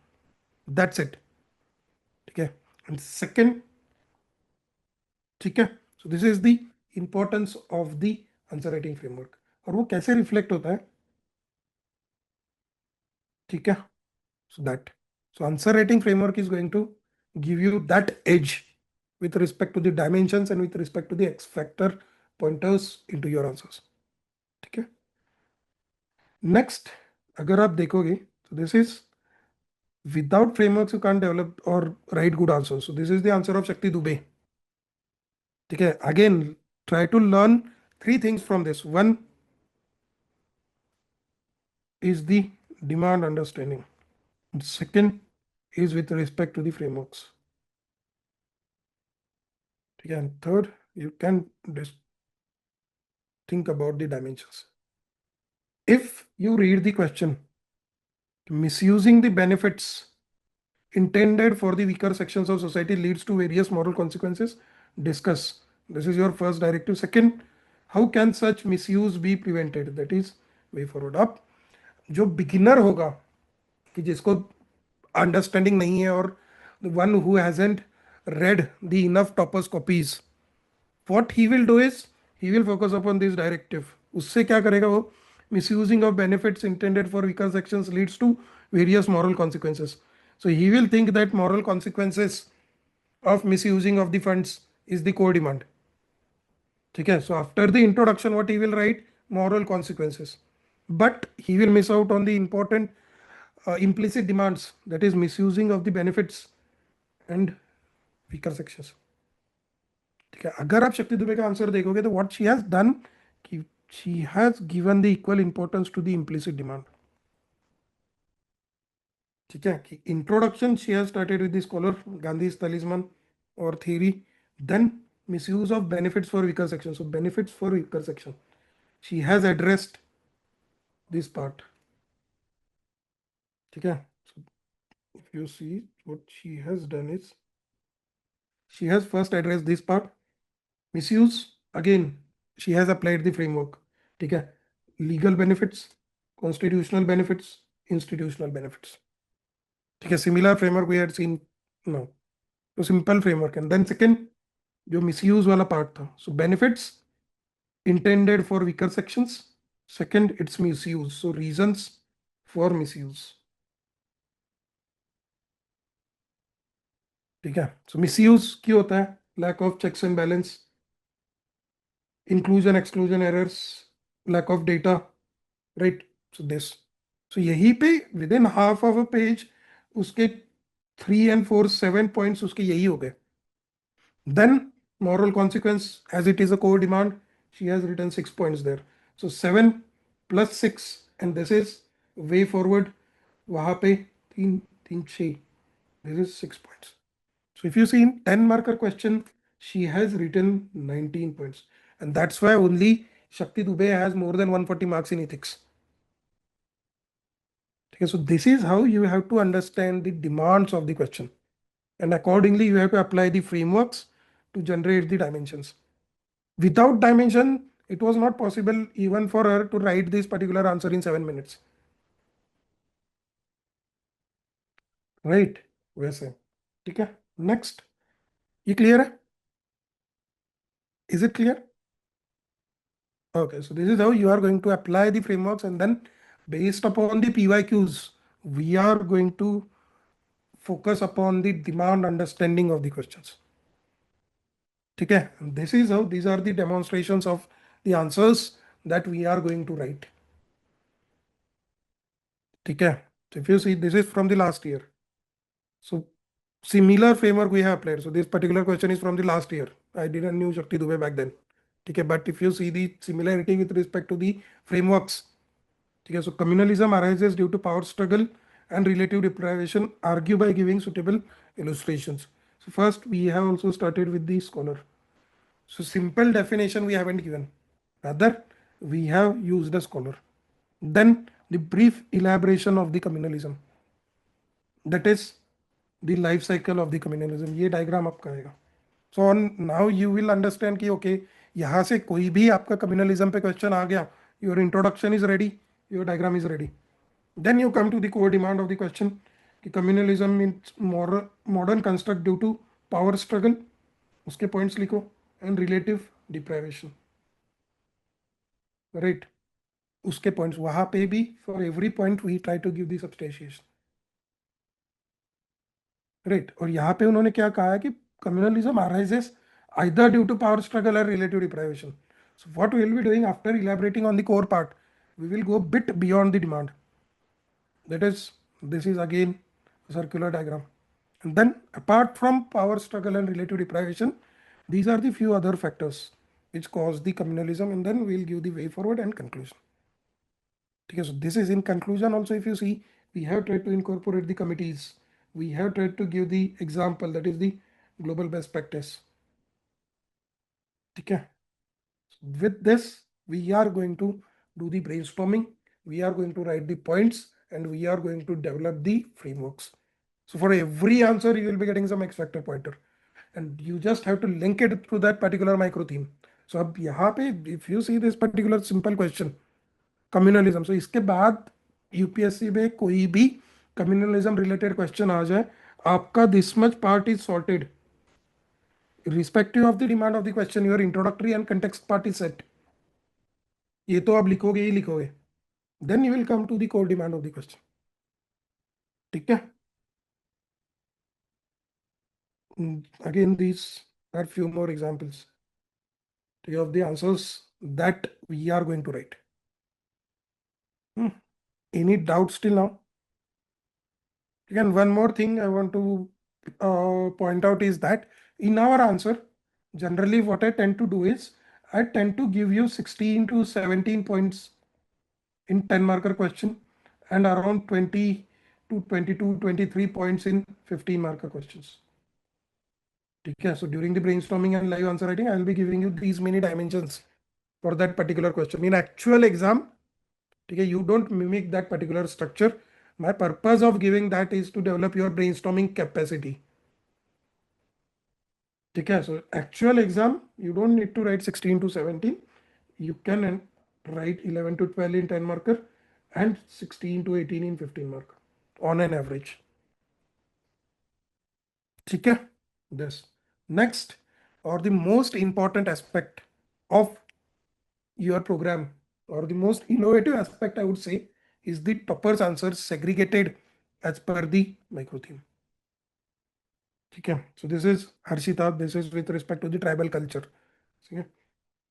that's it. ठीक है. एंड सेकेंड, ठीक है, so this is the importance of the answer writing framework. और वो कैसे रिफ्लेक्ट होता है, ठीक है. So that, so answer writing framework is going to give you that edge with respect to the dimensions and with respect to the X factor pointers into your answers. ठीक है. Next, अगर आप देखोगे, so this is without frameworks you can't develop or write good answers. So this is the answer of Shakti Dubey. ठीक है. Again, try to learn 3 things from this. One is the demand understanding. Second is with respect to the frameworks. And third, you can think about the dimensions. If you read the question, misusing the benefits intended for the weaker sections of society leads to various moral consequences, discuss. This is your first directive. Second, how can such misuse be prevented? That is way forward. अब जो beginner होगा कि जिसको understanding नहीं है और one who hasn't read the enough toppers copies, what he will do is he will focus upon this directive. उससे क्या करेगा वो, misusing of benefits intended for weaker sections leads to various moral consequences. So he will think that moral consequences of misusing of the funds is the core demand. ठीक है. So after the introduction what he will write, moral consequences, but he will miss out on the important implicit demands, that is misusing of the benefits and weaker sections. ठीक है. अगर आप शक्ति दुबे का answer देखोगे तो व्हाट शी हैज डन कि she has given the equal importance to the implicit demand. ठीक है. कि introduction she has started with the scholar Gandhi's talisman और theory, then misuse of benefits for weaker section. So benefits for weaker section, she has addressed this part. ठीक है. So if you see what she has done is she has first addressed this part. Misuse, again she has applied the framework. ठीक है. Legal benefits, constitutional benefits, institutional benefits. ठीक है. Similar framework we had seen now. So simple framework. And then second जो misuse वाला part था, so benefits intended for weaker sections. Second, it's misuse. So reasons for misuse. ठीक है. So misuse क्यों होता है? Lack of checks and balance, inclusion exclusion errors, lack of data, right? So this. So यही पे within half of a page उसके 3 and 4 7 points उसके यही हो गए. Then moral consequence, as it is a core demand, she has written 6 points there. So 7 plus 6, and this is way forward. वहाँ पे 3 3 6. This is 6 points. So if you see in 10 marker question, she has written 19 points. and that's why only Shakti Dubey has more than 140 marks in ethics. Okay, so this is how you have to understand the demands of the question, and accordingly you have to apply the frameworks to generate the dimensions. Without dimension, it was not possible even for her to write this particular answer in 7 minutes. Right? वैसे ठीक है. Next, ये clear है? Is it clear? Okay, so this is how you are going to apply the frameworks, and then based upon the PYQs, we are going to focus upon the demand understanding of the questions. Okay, and this is how these are the demonstrations of the answers that we are going to write. Okay, so if you see, this is from the last year. So similar framework we have applied. So this particular question is from the last year. I didn't know Shakti Dubey back then. Okay, but if you see the similarity with respect to the frameworks, okay, so communalism arises due to power struggle and relative deprivation. Argue by giving suitable illustrations. So first we have also started with the scholar. So simple definition we haven't given. Rather, we have used a scholar. Then the brief elaboration of the communalism. That is the life cycle of the communalism. ये diagram आपका आएगा. So on now you will understand कि okay, यहाँ से कोई भी आपका communalism पे question आ गया, your introduction is ready, your diagram is ready. Then you come to the core demand of the question कि communalism is modern construct due to power struggle, उसके points लिखो, and relative deprivation. Right? उसके points वहाँ पे भी for every point we try to give the substantiation. Right? और यहाँ पे उन्होंने क्या कहा है कि communalism arises either due to power struggle or relative deprivation. So what we will be doing after elaborating on the core part, we will go a bit beyond the demand. That is, this is again a circular diagram. And then apart from power struggle and relative deprivation, these are the few other factors which cause the communalism, and then we'll give the way forward and conclusion. Okay, so this is in conclusion. Also, if you see, we have tried to incorporate the committees. We have tried to give the example, that is the global best practice. Okay. With this, we are going to do the brainstorming. We are going to write the points, and we are going to develop the frameworks. So for every answer, you will be getting some X factor pointer, and you just have to link it to that particular micro theme. So अब यहाँ पे, if you see this particular simple question, communalism. So इसके बाद UPSC में कोई भी communalism related question आ जाए, आपका this much part is sorted. Irrespective of the demand of the question, your introductory and context part is set. ये तो आप लिखोगे ही लिखोगे. Then you will come to the core demand of the question. ठीक है? Again, these are few more examples of the answers that we are going to write. Any doubts till now? Again, one more thing I want to point out is that in our answer, generally what I tend to do is I tend to give you 16 to 17 points in 10 marker question and around 20 to 22, 23 points in 15 marker questions. Okay, so during the brainstorming and live answer writing, I will be giving you these many dimensions for that particular question. In actual exam, okay, you don't mimic that particular structure. My purpose of giving that is to develop your brainstorming capacity. Okay, so actual exam, you don't need to write 16 to 17. You can write 11 to 12 in 10 marker and 16 to 18 in 15 marker on an average. Okay, this. Next, or the most important aspect of your program, or the most innovative aspect, I would say, is the topper's answers segregated as per the micro theme. Okay, so this is Harshita, this is with respect to the tribal culture. Okay,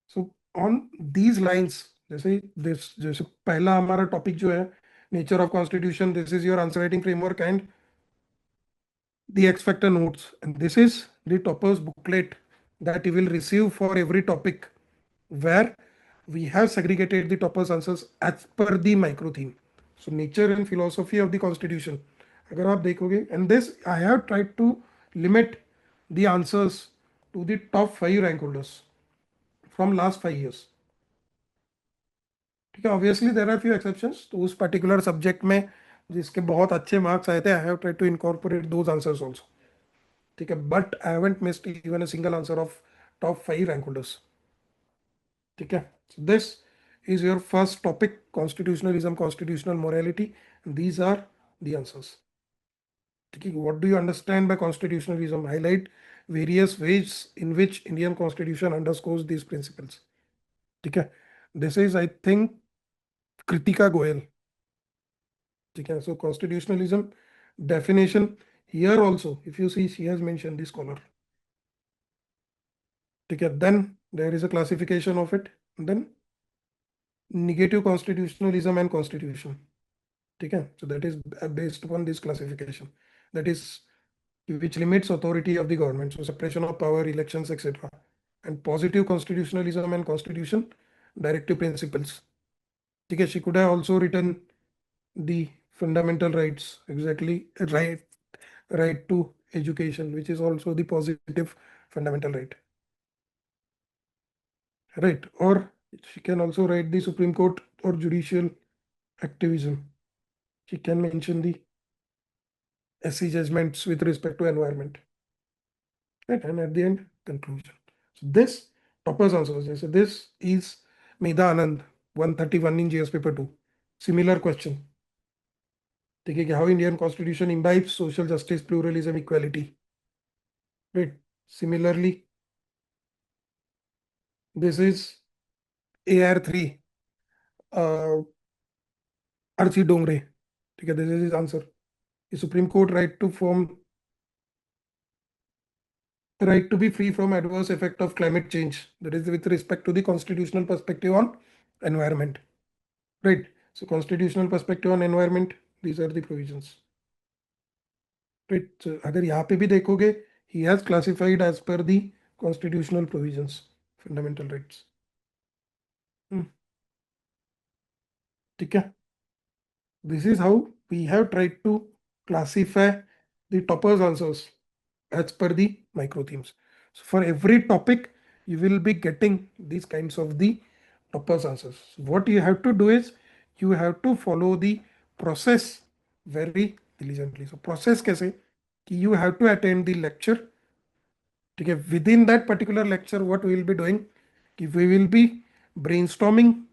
so on these lines, जैसे पहला हमारा topic जो है nature of constitution, this is your answer writing framework and the X factor notes, and this is the topper's booklet that you will receive for every topic, where we have segregated the topper's answers as per the micro theme. So nature and philosophy of the constitution, अगर आप देखोगे, and this I have tried to limit the answers to the top 5 rank holders from last 5 years. ठीक है, obviously there are few exceptions, तो उस particular subject में जिसके बहुत अच्छे मार्क्स आए थे, I have tried to incorporate those answers also. ठीक है, but I haven't missed even a single answer of top 5 rank holders. ठीक है, so this is your first topic, constitutionalism, constitutional morality. These are the answers. ठीक है, what do you understand by constitutionalism? Highlight various ways in which Indian constitution underscores these principles. ठीक है, this is I think Kritika Goyal. ठीक है, so constitutionalism definition here also, if you see, she has mentioned the scholar. ठीक है, then there is a classification of it, then negative constitutionalism and constitution. ठीक है, so that is based upon this classification, that is which limits authority of the government, so separation of power, elections, etc. And positive constitutionalism and constitution, directive principles. ठीक है, she could have also written the fundamental rights, exactly, right to education, which is also the positive fundamental right. Right, or she can also write the Supreme Court or judicial activism. She can mention the SC judgments with respect to environment. Right, and at the end, conclusion. So this toppers answers. So this is Medha Anand, 131 in GS paper 2. Similar question. ठीक है, how Indian Constitution imbibes social justice, pluralism, equality. Right. Similarly, this is AR3. Archie Dongre. ठीक है, this is his answer. The Supreme Court right to be free from adverse effect of climate change, that is with respect to the constitutional perspective on environment. Right, so constitutional perspective on environment, these are the provisions. Right, so अगर यहाँ पे भी देखोगे, he has classified as per the constitutional provisions, fundamental rights. ठीक है, this is how we have tried to classify the toppers answers as per the micro themes. So for every topic, you will be getting these kinds of the toppers answers. So what you have to do is you have to follow the process very diligently. So process कैसे कि you have to attend the lecture. ठीक है, within that particular lecture, what we will be doing, we will be brainstorming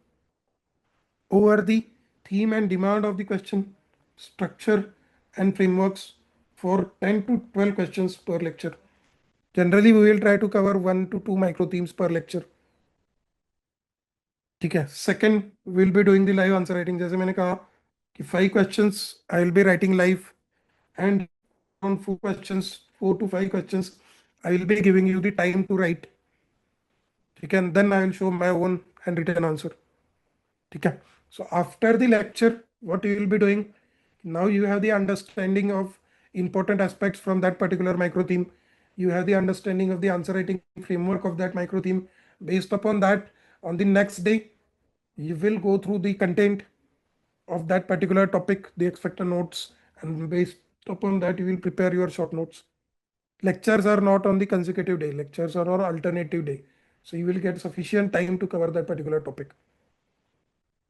over the theme and demand of the question, structure and frameworks for 10 to 12 questions per lecture. Generally, we will try to cover 1 to 2 micro themes per lecture. ठीक है, second, we will be doing the live answer writing. जैसे मैंने कहा कि 5 questions I will be writing live, and on 4 to 5 questions, I will be giving you the time to write. ठीक है, and then I will show my own handwritten answer. ठीक है, so after the lecture, what you will be doing, now you have the understanding of important aspects from that particular micro theme. You have the understanding of the answer writing framework of that micro theme. Based upon that, on the next day, you will go through the content of that particular topic, the expected notes, and based upon that, you will prepare your short notes. Lectures are not on the consecutive day, lectures are on alternative day. So you will get sufficient time to cover that particular topic.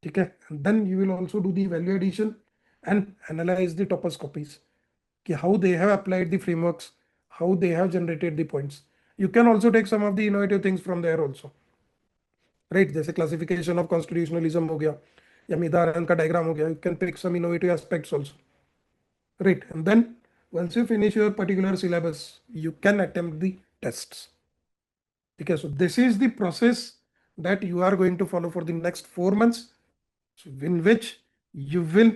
Okay, and then you will also do the value addition and analyze the toppers copies, how they have applied the frameworks, how they have generated the points. You can also take some of the innovative things from there also. Right, जैसे classification of constitutionalism हो गया या मेधा आनंद का diagram हो गया, you can pick some innovative aspects also. Right, and then once you finish your particular syllabus, you can attempt the tests. Okay, so this is the process that you are going to follow for the next 4 months, so in which you will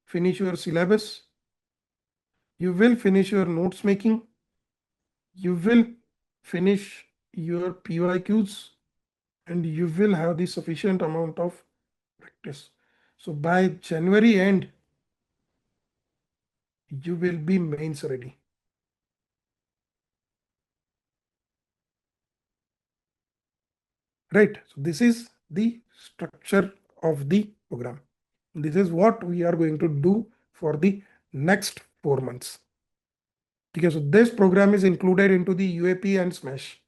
finish your syllabus, you will finish your notes making, you will finish your PYQs, and you will have the sufficient amount of practice. So by January end, you will be mains ready. Right, so this is the structure of the program. This is what we are going to do for the next 4 months. Okay, so this program is included into the UAP and SMASH.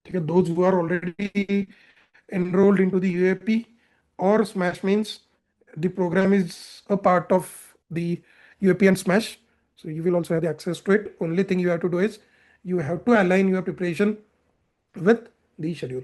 Okay, those who are already enrolled into the UAP or Smash means the program is a part of the UAP and Smash. So you will also have the access to it. Only thing you have to do is you have to align your preparation with the schedule.